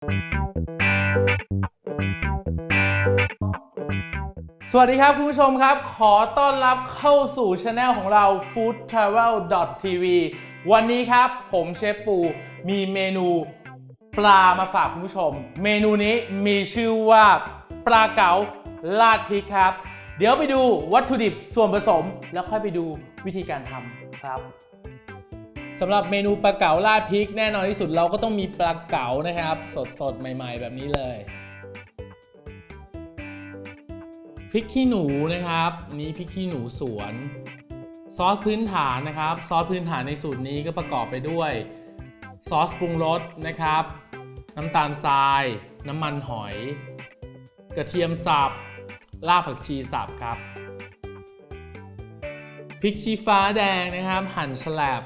สวัสดีครับคุณผู้ชมครับขอต้อนรับเข้าสู่ช anel ของเรา foodtravel.tv วันนี้ครับผมเชฟปูมีเมนูปลามาฝากคุณผู้ชมเมนูนี้มีชื่อว่าปลาเก๋าราดพริกครับเดี๋ยวไปดูวัตถุดิบส่วนผสมแล้วค่อยไปดูวิธีการทำครับสำหรับเมนูปลาเก๋าราดพริกแน่นอนที่สุดเราก็ต้องมีปลาเก๋านะครับสดๆใหม่ๆแบบนี้เลยพริกขี้หนูนะครับนี่พริกขี้หนูสวนซอสพื้นฐานนะครับซอสพื้นฐานในสูตรนี้ก็ประกอบไปด้วยซอสปรุงรสนะครับน้ำตาลทรายน้ำมันหอยกระเทียมสับรากผักชีสับครับพริกชี้ฟ้าแดงนะครับหั่นฉลบ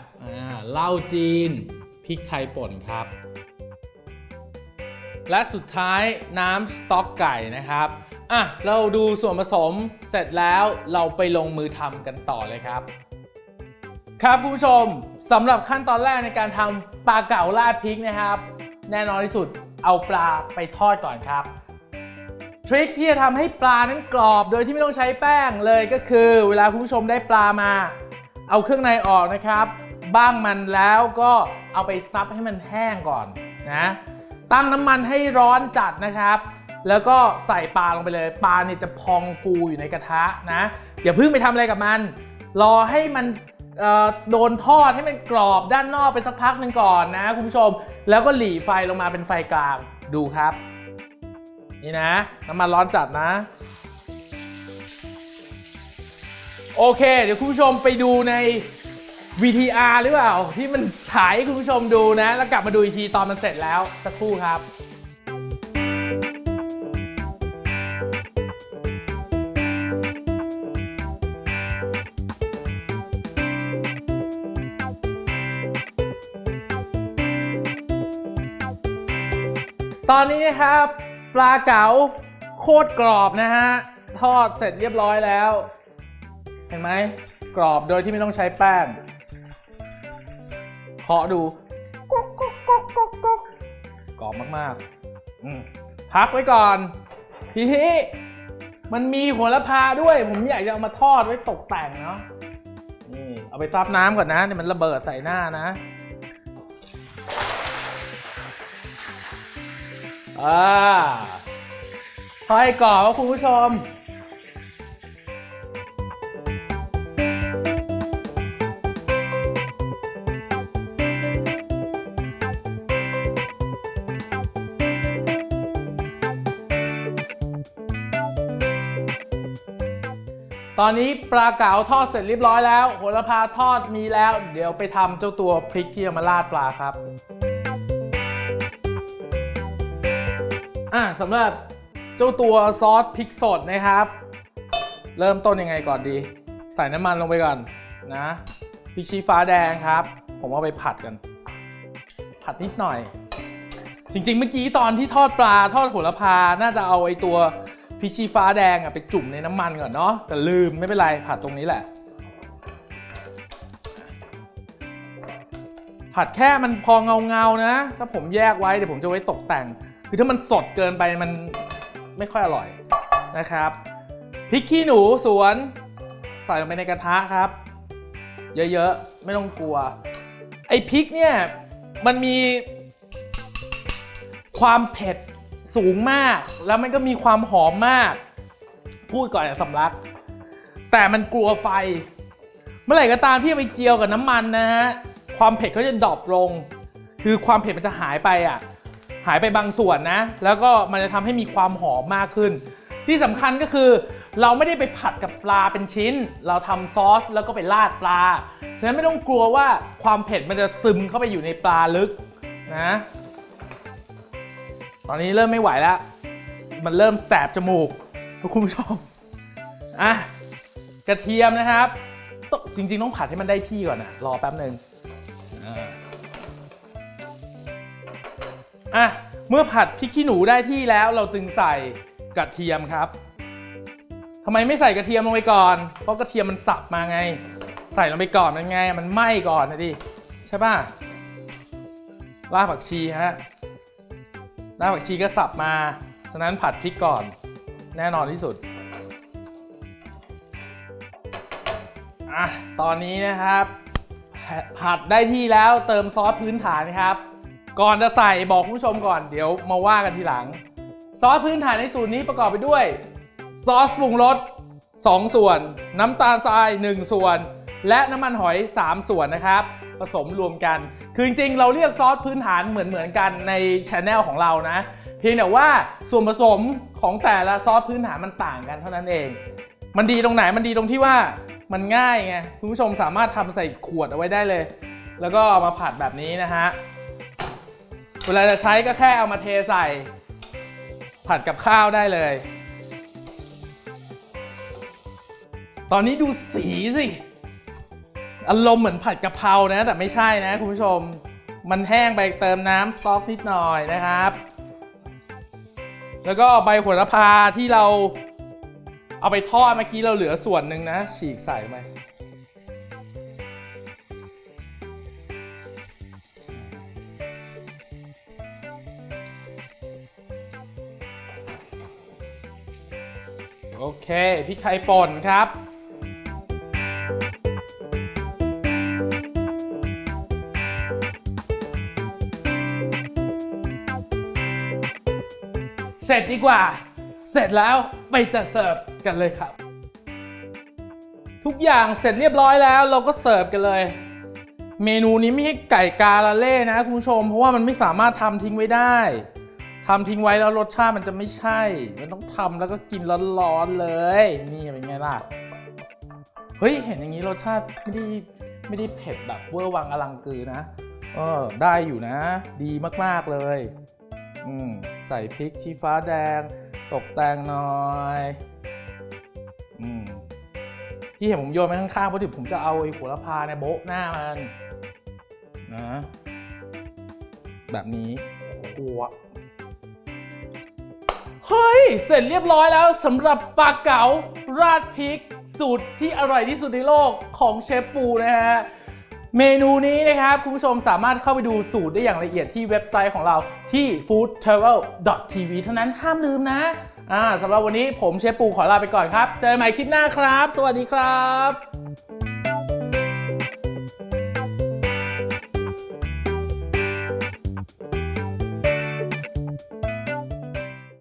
เหล้าจีนพริกไทยป่นครับและสุดท้ายน้ำสต๊อกไก่นะครับเราดูส่วนผสมเสร็จแล้วเราไปลงมือทำกันต่อเลยครับครับคุณผู้ชมสำหรับขั้นตอนแรกในการทำปลาเก๋าราดพริกนะครับแน่นอนที่สุดเอาปลาไปทอดก่อนครับทริคที่จะทำให้ปลานั้นกรอบโดยที่ไม่ต้องใช้แป้งเลยก็คือเวลาคุณผู้ชมได้ปลามาเอาเครื่องในออกนะครับบ้างมันแล้วก็เอาไปซับให้มันแห้งก่อนนะตั้งน้ำมันให้ร้อนจัดนะครับแล้วก็ใส่ปลาลงไปเลยปลาเนี่ยจะพองฟูอยู่ในกระทะนะอย่าเพิ่งไปทำอะไรกับมันรอให้มันโดนทอดให้มันกรอบด้านนอกไปสักพักหนึ่งก่อนนะคุณผู้ชมแล้วก็หลีไฟลงมาเป็นไฟกลางดูครับนี่นะน้ำมันร้อนจัดนะโอเคเดี๋ยวคุณผู้ชมไปดูใน VTR หรือเปล่าที่มันฉายให้คุณผู้ชมดูนะแล้วกลับมาดูอีกทีตอนมันเสร็จแล้วสักครู่ครับตอนนี้นะครับปลาเก๋าโคตรกรอบนะฮะทอดเสร็จเรียบร้อยแล้วเห็นไหมกรอบโดยที่ไม่ต้องใช้แป้งเคาะดูก๊อกก๊อกก๊อกก๊อกก๊อกกรอบมากๆพักไว้ก่อนทีนี้มันมีโหระพาด้วยผมอยากจะเอามาทอดไว้ตกแต่งเนาะนี่เอาไปซับน้ำก่อนนะเดี๋ยวมันระเบิดใส่หน้านะพอให้กรอบคุณผู้ชมตอนนี้ปลาเก๋าทอดเสร็จเรียบร้อยแล้วโหระพาทอดมีแล้วเดี๋ยวไปทำเจ้าตัวพริกที่จะมาราดปลาครับสำหรับเจ้าตัวซอสพริกสดนะครับเริ่มต้นยังไงก่อนดีใส่น้ำมันลงไปก่อนนะพริกชี้ฟ้าแดงครับผมเอาไปผัดกันผัดนิดหน่อยจริงๆเมื่อกี้ตอนที่ทอดปลาทอดโหระพาน่าจะเอาไอ้ตัวพริกชี้ฟ้าแดงไปจุ่มในน้ำมันก่อนเนาะแต่ลืมไม่เป็นไรผัดตรงนี้แหละผัดแค่มันพอเงาๆนะถ้าผมแยกไว้เดี๋ยวผมจะไว้ตกแต่งคือถ้ามันสดเกินไปมันไม่ค่อยอร่อยนะครับพริกขี้หนูสวนใส่ลงไปในกระทะครับเยอะๆไม่ต้องกลัวไอ้พริกเนี่ยมันมีความเผ็ดสูงมากแล้วมันก็มีความหอมมากพูดก่อนอย่าสำลักแต่มันกลัวไฟเมื่อไหร่ก็ตามที่ไปเจียวกับน้ำมันนะฮะความเผ็ดเขาจะดรอปลงคือความเผ็ดมันจะหายไปหายไปบางส่วนนะแล้วก็มันจะทำให้มีความหอมมากขึ้นที่สำคัญก็คือเราไม่ได้ไปผัดกับปลาเป็นชิ้นเราทำซอสแล้วก็ไปราดปลาฉะนั้นไม่ต้องกลัวว่าความเผ็ดมันจะซึมเข้าไปอยู่ในปลาลึกนะตอนนี้เริ่มไม่ไหวแล้วมันเริ่มแสบจมูกคุณผู้ชมกระเทียมนะครับจริงๆต้องผัดให้มันได้ที่ก่อนนะรอแป๊บนึงเมื่อผัดพริกขี้หนูได้ที่แล้วเราจึงใส่กระเทียมครับทำไมไม่ใส่กระเทียมลงไปก่อนเพราะกระเทียมมันสับมาไงใส่ลงไปก่อนมันไงมันไหม้ก่อนนะดิใช่ป่ะรากผักชีฮะ รากผักชีก็สับมาฉะนั้นผัดพริกก่อนแน่นอนที่สุดตอนนี้นะครับผัดได้ที่แล้วเติมซอสพื้นฐานครับก่อนจะใส่บอกคุณผู้ชมก่อนเดี๋ยวมาว่ากันทีหลังซอสพื้นฐานในสูตรนี้ประกอบไปด้วยซอสปรุงรส2 ส่วนน้ำตาลทราย1 ส่วนและน้ำมันหอย3 ส่วนนะครับผสมรวมกันคือจริงๆเราเรียกซอสพื้นฐานเหมือนกันใน channel ของเรานะเพียงแต่ว่าส่วนผสมของแต่ละซอสพื้นฐานมันต่างกันเท่านั้นเองมันดีตรงไหนมันดีตรงที่ว่ามันง่ายไงคุณผู้ชมสามารถทำใส่ขวดเอาไว้ได้เลยแล้วก็เอามาผัดแบบนี้นะฮะเวลาจะใช้ก็แค่เอามาเทใส่ผัดกับข้าวได้เลยตอนนี้ดูสีสิอารมณ์เหมือนผัดกะเพรานะแต่ไม่ใช่นะคุณผู้ชมมันแห้งไปเติมน้ำสต๊อกนิดหน่อยนะครับแล้วก็ใบโหระพาที่เราเอาไปทอดเมื่อกี้เราเหลือส่วนหนึ่งนะฉีกใส่ไปโอเคพริกไทยป่นครับเสร็จดีกว่าเสร็จแล้วไปจัดเสิร์ฟกันเลยครับทุกอย่างเสร็จเรียบร้อยแล้วเราก็เสิร์ฟกันเลยเมนูนี้ไม่ใช่ไก่กาลาเล่นะคุณผู้ชมเพราะว่ามันไม่สามารถทำทิ้งไว้ได้ทำทิ้งไว้แล้วรสชาติมันจะไม่ใช่มันต้องทำแล้วก็กินร้อนๆเลยนี่เป็นไงล่ะเฮ้ยเห็นอย่างนี้รสชาติไม่ได้เผ็ดแบบเวอร์วังอลังกือนะได้อยู่นะดีมากๆเลยใส่พริกชี้ฟ้าแดงตกแต่งหน่อยที่เห็นผมโยนไปข้างๆเพราะที่ผมจะเอาไอ้โหระพาเนี่ยโบ๊ะหน้ามันนะแบบนี้โอ้โหเฮ้ยเสร็จเรียบร้อยแล้วสำหรับปลาเก๋าราดพริกสูตรที่อร่อยที่สุดในโลกของเชฟปูนะฮะเมนูนี้นะครับคุณผู้ชมสามารถเข้าไปดูสูตรได้อย่างละเอียดที่เว็บไซต์ของเราที่ foodtravel.tv เท่านั้นห้ามลืมนะสำหรับวันนี้ผมเชฟปูขอลาไปก่อนครับเจอกันใหม่คลิปหน้าครับสวัสดีครับ